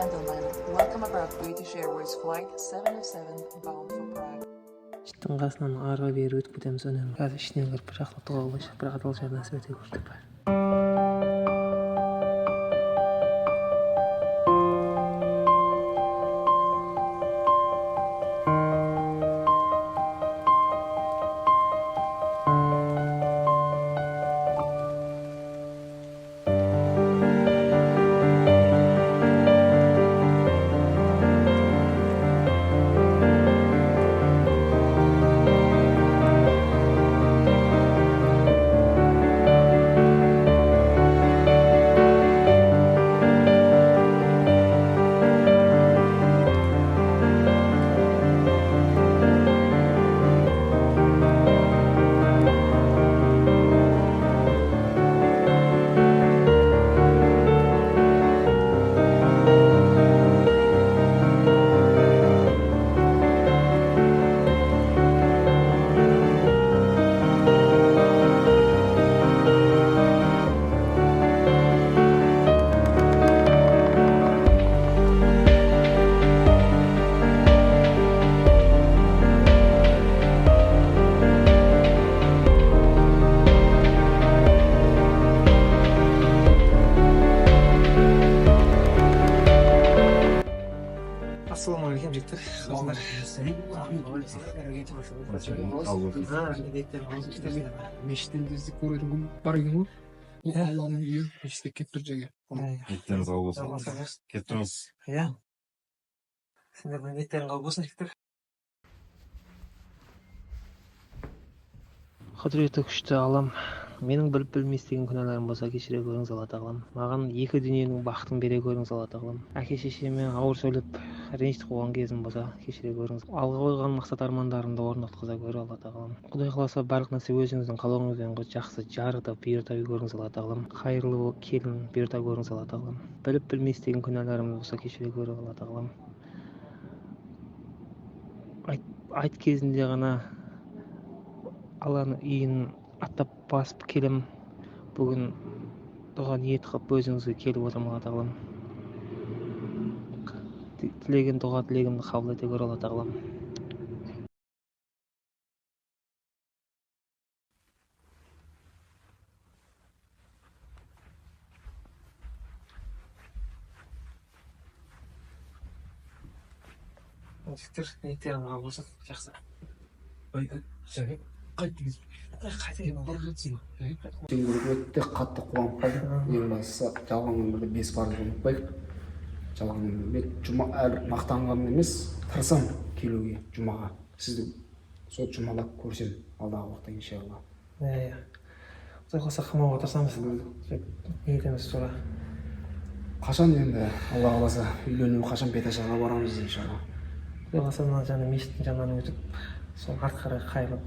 gentlemen, welcome aboard British Airways Flight 707 bound for Prague. Жіттің қасынан арға бері өтіп кетеміз үнемі. Қазір ішіне кіріп бір жақлатуға болайық, бір адал жар насіп ете көрдік. Assalamualaikum жігіттер. Мешіттен бізді көретін күн бар екен ғой. Алланың үйі мешітке кетіп тұр жерге. Ниеттеріңіз қабыл болсын. Кеттіңіз. Иә. Сендердің ниеттерің қабыл болсын жігіттер. Құдіреті күшті Аллам, менің біліп білмей істеген күнәларым болса кешіре көріңіз Алла тағалам. Маған екі дүниенің бақытын бере көріңіз Алла тағалам. Әке шешеме ауыр сөйлеп ренжітіп қойған кезім болса кешіре көріңіз. Алға қойған мақсат армандарымды орнатқыза гөр Алла тағалам. Құдай қаласа барлық нәрсе өзіңіздің қалауыңызбен жақсы жарыда бұйырта көріңіз Алла тағалам. Қайырлы келін бұйырта көріңіз Алла тағалам. Біліп білмей істеген күнәларым болса кешіре гөр Алла тағалам. Айт кезінде ғана Алланың үйін аттап басып келем. Бүгін дұға ниет қылып өзіңізге келіп отырмын Алла тағалам. Тілеген дұға тілегімді қабыл ете көр Алла тағалам. Жігіттер, ниеттерің қабыл болсын. Жақсы. Қайтыңыз. Өте қатты қуанып қалдым. Ең бастысы жалған өмірде 5 парыз ұмытпайық. Жалған өмірде әлі мақтанғаным емес, тырысам келуге жұмаға. Сізді сол жұмалап көрсем алдағы уақытта иншалла. Құдай қаласа қамауға тырысамыз. Ниетіміз тура. Қашан енді Алла қаласа үйлену, қашан беташаға барамыз иншалла. Құдай қаласа мына жаңа мешіттің жанынан өтіп, сол арт қарай қайырып,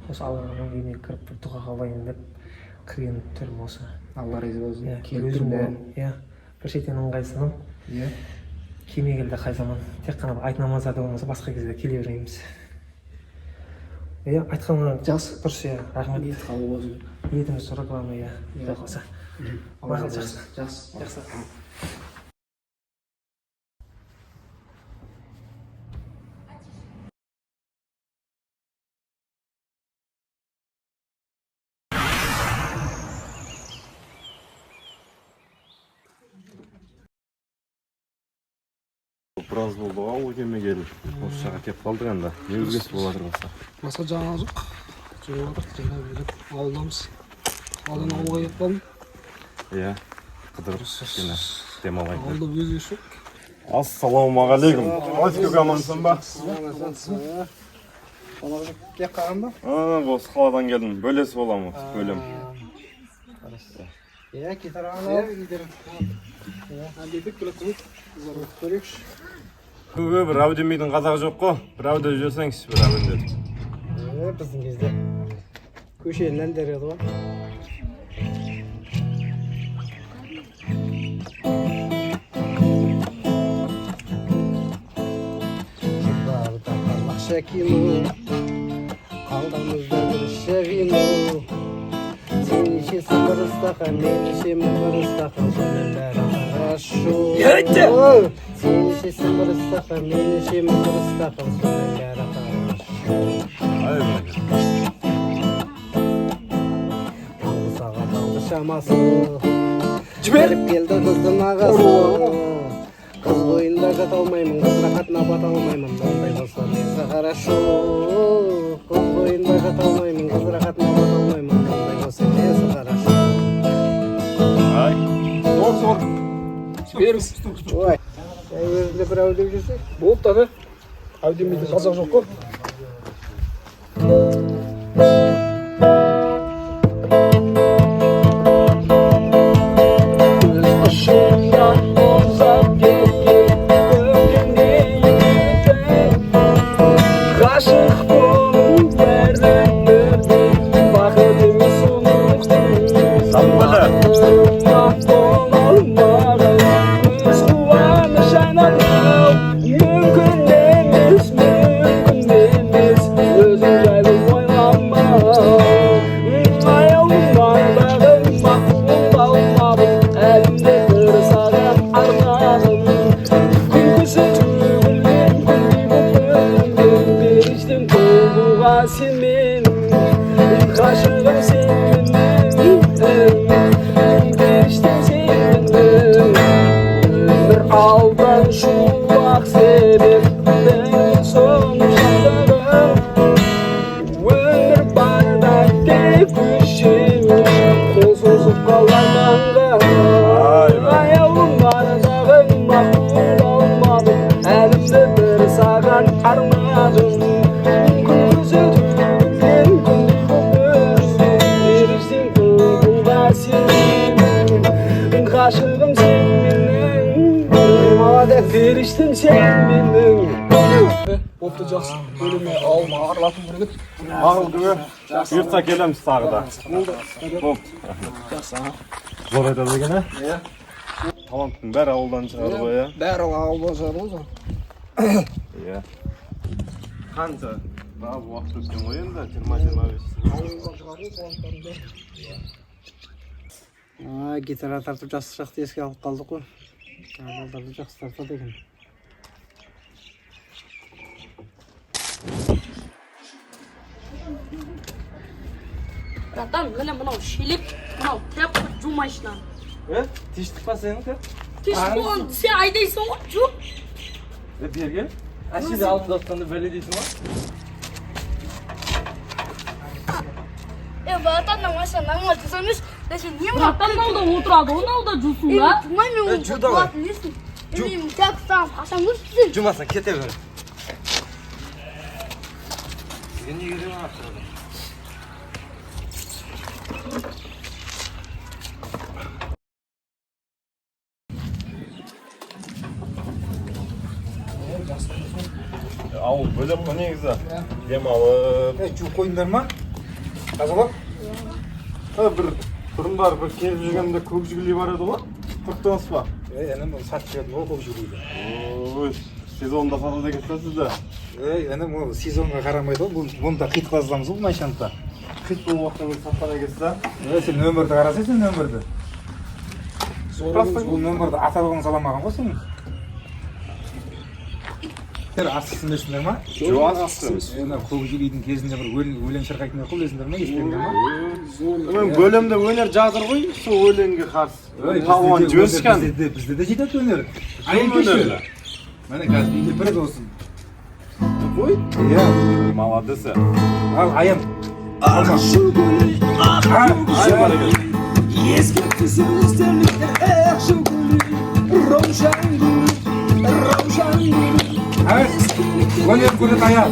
осы Алланың үйіне кіріп бір дұға қылайын деп кірген түрім осы. Алла разы болсын. Өзім де бір шеттен ыңғайсызмын. Келмей келді қай заман. Тек қана айт намаздары болмаса басқа кезде келе береміз. Айтқаныңа жақсы, дұрыс, рахмет. Ниет қабыл болсын. Ниетіміз тура главное, Құдай қаласа. Мақұл, жақсы. Біраз болды ғой ол кеме келіп. Осы жаққа кеп қалдық енді. Не өзгесі болады болса. Маса жаңа жоқ. Жүріп отырық, жаңа беріп ауылдамыз. Ауылдан ауылға кетіп қалдым. Иә, қыдырып кішкене демалайын. Ауылда өзгесі жоқ. Ассалаумағалейкум. Қалайсыз, амансың ба? Қалаға кеп қалған ба? Осы қаладан келдім. Бөлесі боламын, бөлем. Кетер ағана. Әлдетіп біліп көрекші. Бір әудемейдің қазағы жоқ қой. Бір әуде жүрсеңіз, бір әуендеді. Біздің кезде көшенің әндері еді ғой. Жылдарда қазақша кино, қалдамызда бір шағину. Сен неше ішесің бір стақан, мен ішемін бір стақан, сонымен бәрі хорошо. Сен ішесің бір стақан, мен ішемін бір стақан, сонымен бәрі хорошо. Алғы сағат алды шамасы, жіберіп келді қыздың ағасы. Қыз бойында жата алмаймын, қыз рахатына бата алмаймын, ондай болса несі хорошо. Қыз бойында жата алмаймын, қыз рахатына бата алмаймын, ондай болса несі хорошо. Ай. Зор. Жіберіңіз. Ой, өзінде бір әудем жүрсек? Болды да. Әудемейді қазақ жоқ қой. Беріштің сен менің. Бопты жақсы бөліме алма аралатым бірігіп. Мағыл күбі. Бұйыртса келеміз тағы да. Болды. Болды. Жақсы. Зор айтады екен, ә? Иә. Таланттың бәрі ауылдан шығады ғой, ә? Бәрі ауылдан шығады ғой. Иә. Қанша? Аз уақыт өткен ғой енді, 20-25. Ауылдан шығады таланттарымды. Гитара тартып жақсы шақты еске алып қалдық қой. Балдарды жақсы тартады екен. Братан, міне мынау шелек, мынау тряпка жумайшынан. Тиштік па сенің кір? Теш болған, сен айдайсың ғой, жу. Берген? Әшейді алдында отқанды бәле дейсің ба? Братан, машина наңға жусамыз, сен не ма? Братан алда отырады, оны алда жусың ба? Жумай мен оны болатын несін. Мен тряпка саған қашан көрсетсің? Жумасың, кете бер. Сізге не керек ма? Ауыл бөліп қой негізі. Демалып. Жуып қойыңдар ма? Тазалап? Бұрын бар, бір келіп жүргенде көк жүгілей бар еді ғой. Құрттыңыз ба? Әнім сатып жібердім ғой көп жүргейді. Ой, сезонда сатады екенсіз сізді. Әнім ол сезонға қарамайды ғой. Бұны да қит қылазыламыз ғой машинаны. Қит бұл уақытта сатқан екенсіз, ә? Сен нөмірді қарасай, сен нөмірді. Бұл нөмірді аталығын саламаған ғой сенің. Астысын білесіңдер ма? Жоқ, астысын. Көк желейдің кезінде бір өлең шырқайтындар қол білесіңдер ма? Естіңдер ма? Бөлімде өнер жатыр ғой, сол өлеңге қарсы. Талуан жөскен. Бізде де жетеді өнер. Айын кеші. Мәне қазір үйде бір досым. Қой? Иә. Маладысы. Ал айым. Ай бар екен. Ескертті сөздеріңді, жүгілі, раушан гүл, раушан гүл. Өнер көрет аяқ.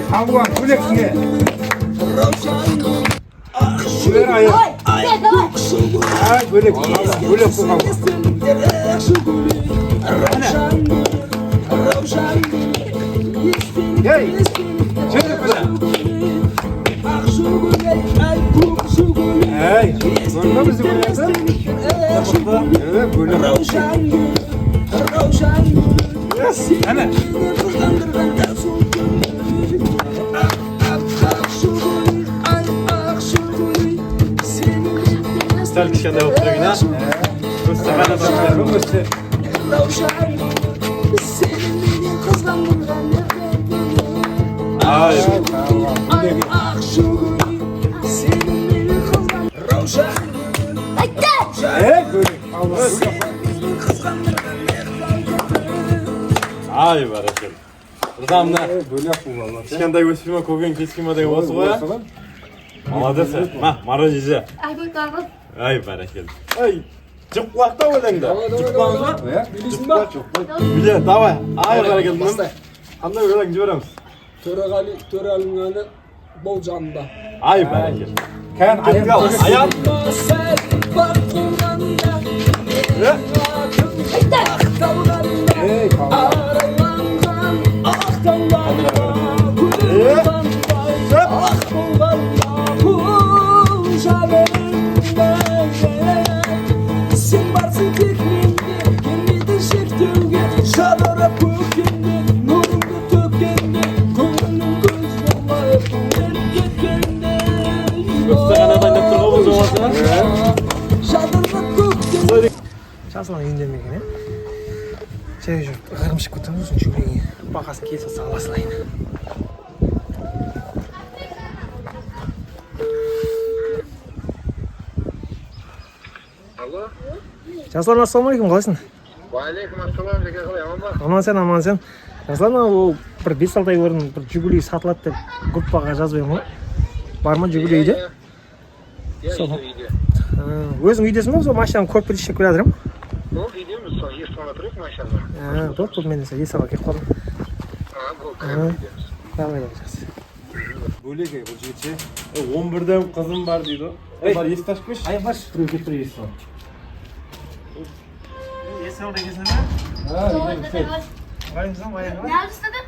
Табуан, көлексіңе. Көлер аяқ. Көлек қоғал. Ей, сөйлеп біля. Ей, көрді бізді көреді? Көлер. Әне. sal kishkanda bo'lib turgan, ha? O'zsa qana toplar, o'zsa. Ay. Ay barakal. Rızamda. Böyle yap bu vallahi. Kishkanday o'sirma, ko'rgan kechkima degan bo'lsa qo'ya. Молодец. Ma, maroj yeza. Ay bu tag'in. Ay barakal. Ay. Jiqquaqda o'langda. Jiqquaqmi? Bilirsinmi? Bilya, davay. Ay barakal. Qanday o'lang jo'ramiz? Törealingani bol canında. Ay barakal. Kan ayam. Hey, Жасылан үйіндемеген, е? Жай жүріп, ғарымшып көтеміз, жүгіреген бақасын келсе саласылайын. Алло? Жасылан, ассалаумалейкум, қалайсың? Уалейкум ассалам, жеке қалай, аман ба? Аман сен. Жасылан, ол бір 5-6 ай бұрын бір жүгілей сатылады деп группаға жазып едім ғой. Бар ма жүгілей үйде? Үйде. Өзің үйдесің бе? Сол машинаны көріп бір ішіп келе жатырмын. Үйдеміз, сол естіғана тұрайық машинада. Болды, мен де есаға келіп қалдым. Болды, Давай, жақсы. Бөлек бұл жігітше. 11-ден қызым бар дейді. Бар есті ашып қойшы. Ай, баш. Біреу кетір есті бар. Есі алды екенсің бе? Neredesinde?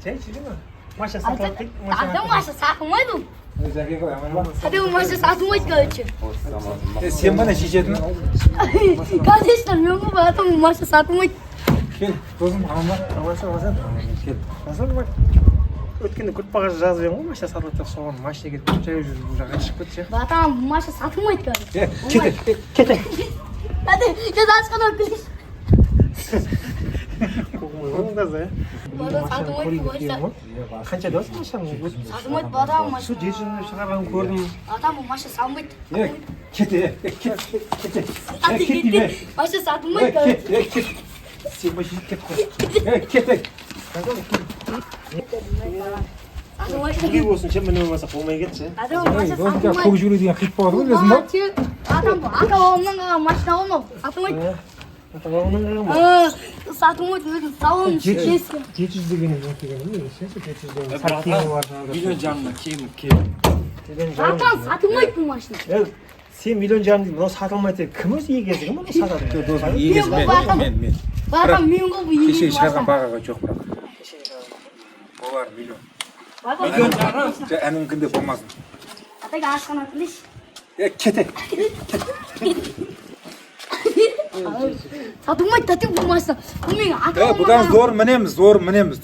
Жай жүрген ба? Маша сатылады дейді. Adam maçta satılmaydı. Жеке қалай, аман ба? Hadi bu maçta satılmaydı kardeşim. Сен бана шешетін? Kardeşlerim yok mu? Adam bu maçta satılmaydı. Кел, досым, аман ба? Амансың. Кел. Жасылан, өткенде группаға жазып едім ғой, машина сатылады деп соған машина кетіп жай жүріп бұл жаққа шығып кетті. Adam bu maçta satılmaydı kardeşim. Кете. Hadi cezası kadar bilir. Оңдазы, Bana satılmaydı bu maçta. қанша дос машинаң? Satılmaydı bu adam bu maçta. Су жеті шығарғанын көрдім. Adam bu maçta satılmaydı. Кете. Hadi gitti. Maçta satılmaydı kardeşim. Сен бай жетіп кетіп қой. Кете. Неге болсын, сен міне болмаса болмай кетші. Adam bu maçta Көк satılmaydı. жүгіру деген қиып болады ғой, білесің ба? Adam bu ата babamdan kalan maçta olmadı. Satılmaydı. Satılmaydı özüm salon keski. 700 деген келген не? 700 деген саркеңі бар. Миллион жанына кеміп. Zaten satılmaydı bu maçta. Сен миллион жарым дейді, мынау сатылмайды деп кім өзі егесі кім оны сатады? Мен. Zaten milyon bu iyi Кеше değil шығарған maçta. бағаға жоқ бірақ. Олар миллион. Әнің күнде болмасын. Ata aşkın atılış. Кете. Satılmaydı tadı bu maçta. Bu benim ata Бұдан зор мінеміз,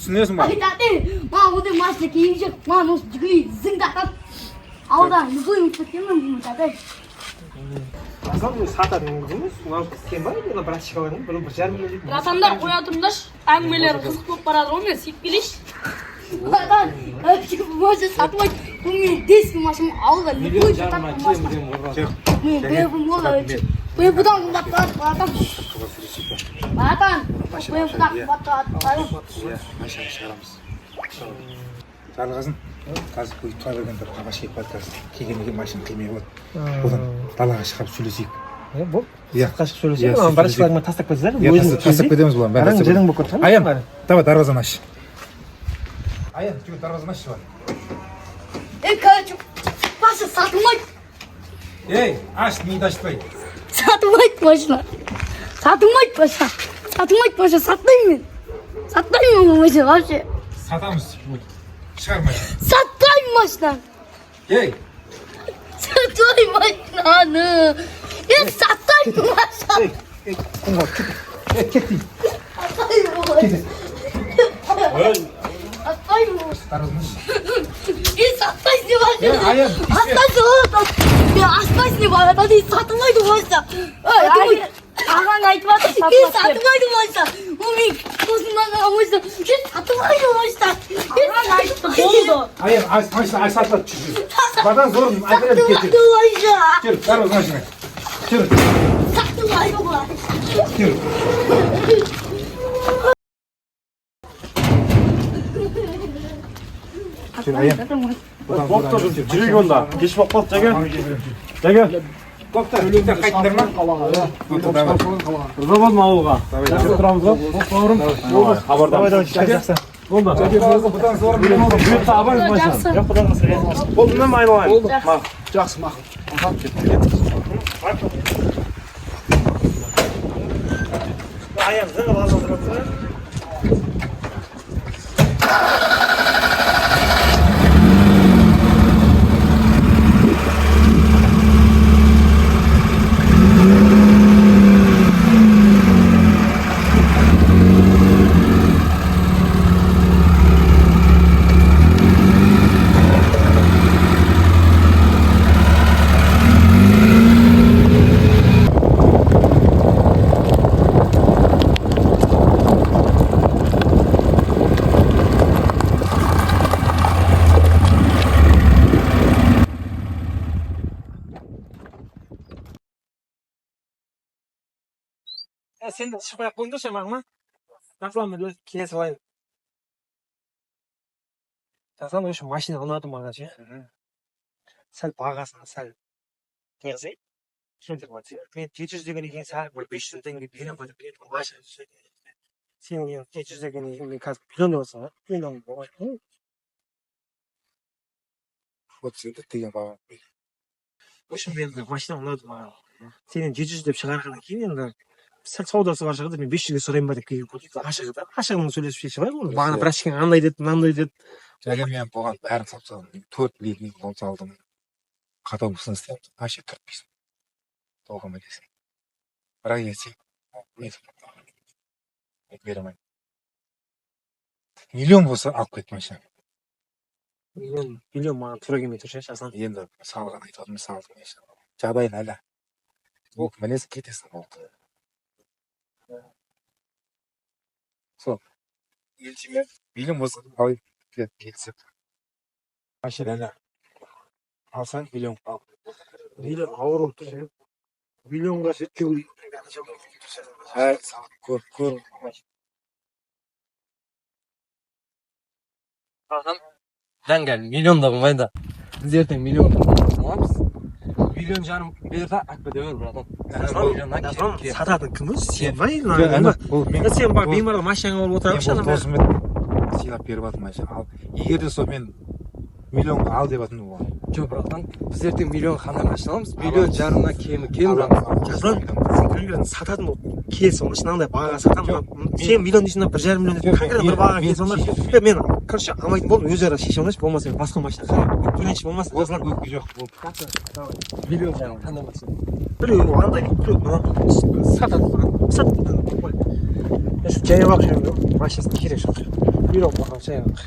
түсінесің ба? Ay tadı. Ma bu da maçta kiyecek. Ma nos cigli zındatat. Aldan yüzüğüm tutuyorum bu tadı. Мысалы сататын жұмыс, мынау сен ба? Мен брат шығармын, бұл 1,5 миллион дейді. Жатандар қоя тұрыңдаршы, әңгімелері қызық болып барады ғой, мен сөйтіп келейінші. Zaten bu maçta satılmaydı. Bu benim deski maçım aldı. Миллион жарыма кеміп дем Benim bu mola ölçü. Benim budan kubatlar zaten. Zaten. Benim budan kubatlar. Машина шығарамыз. Жарылғасын, қазір көй тұра берген тұрып қағаш кеп подкаст. Келгенге машина қимай болады. Одан далаға шығып сөйлесейік. Бұл Иә. қашық сөйлесейік. Ана барашыларыңа тастап кетсіздер. Тастап кетеміз бұлан. Араң жерің болып кетті. Аян, давай дарвазаны аш. Аян, жүгір дарвазаны ашшы бар. Kardeşim. Maçta satılmaydı. Ей, аш, неге ашпай? Satılmaydı maçta. Satılmaydı maçta. Satılmaydı maçta. Satmayın mı? Satmayın mı maçta? Maçta. Сатамыз. Шығар машина. Satmayın maçta. Ей, Satmayın maçta. Ya satmayın maçta. құмға кеттейін. Satmayın maçta. Satmayın maçta. Дарвазаны аш. Ya satmayın maçta. Аян, Satmayın maçta. Ya açmasın bana. Hadi satılmaydı başta. Ағаң айтып жатыр Hiç сатылады деп. satılmaydı başta. O bir kosundan kalmıştı. Hiç satılmaydı başta. Ағаң айтты болды. Аян, машина сатылады жүр. Бадан зор айқайлап кетті. Satılmaydı başta. Жүр, бәріміз машина. Жүр, Satılmaydı başta. жүр. Жүр, аян. Тоқта жүрегі онда. Кеш болып қалды, жәке. Жәке. Тоқта, қайтыңдар ма? Риза болдым ауылға. Жақсы тұрамыз ба? Бауырым. Хабардар. Болды. Бұдан зор Бұйыртса абайыз машина. Болды ма айналайын? Болды. жақсы мақұл. Аян, зыңғыл алып отырады. Sen de şifaya koyun sen bakma. Nasıl mı kes var? Sen de şu maşını anladın mı ağacı? Sel bağasın sel. Neyse. Şimdi var. Ben geçici gün sel bu 500 tenge bir koydum bir maaş. Sen geçici gün kas plan olsa plan var. Отсюда деген бaba. Ошо мен машина анладым а. Сенин 700 деп чыгаргандан кийин енді сәл саудасы бар шығар мен 500-ге сұрайын ба деп келіп көрдік. Ашығын сөйлесіп шығайық оны. Бағана прачкаң андай деді, мынандай деді. Жәке мен бұған бәрін сатсам, 4 литр болса алдым. Қатал болсын істеп, аше 45. Толғамай десең. Бірақ есе, мен беремеймін. Миллион болса алып кет машина. Миллион маған тура келмей тұр ше, жасан. Енді салған айтатын салдым. Жағдайын әлі. Ол мінез кетесің болды. Сол. Елшіме миллион болса алып келсек. Машина әлі. Алсаң миллион ал. Миллион ауыр болып тұр ше. Миллионға жеткеу. Көр. Дәңгәл, миллион да болмайды. Біз ертең миллион аламыз. Миллион жарым берді, әкпеді өр, братан. Сататын кім өзі? Сен ба енді? Сен бар, беймарда машинаға алып отырамыз. Мен досыммен сыйлап беріп атым машина. Ал егер де сол мен миллионға ал деп атым оған. Жоқ, братан, біз ертең миллион қандай машина аламыз? Миллион жарымнан кем, Конкретно сататын келесі машинаңдай бағаға сатамын. Сен миллион дейсің, 1,5 миллион дейсің. Конкретно бір бағаға келесі онда. Мен, короче, алмайтын болдым, өздері шеше алмайшы, болмаса басқа машина қарап. Төленші болмаса. Осылар көкке жоқ болды. миллион жарым қандай машина? Біреу андай, біреу сататын. Жайып ақ жүрмін, машинасы керек жоқ. Миллион бағаға жайып ақ.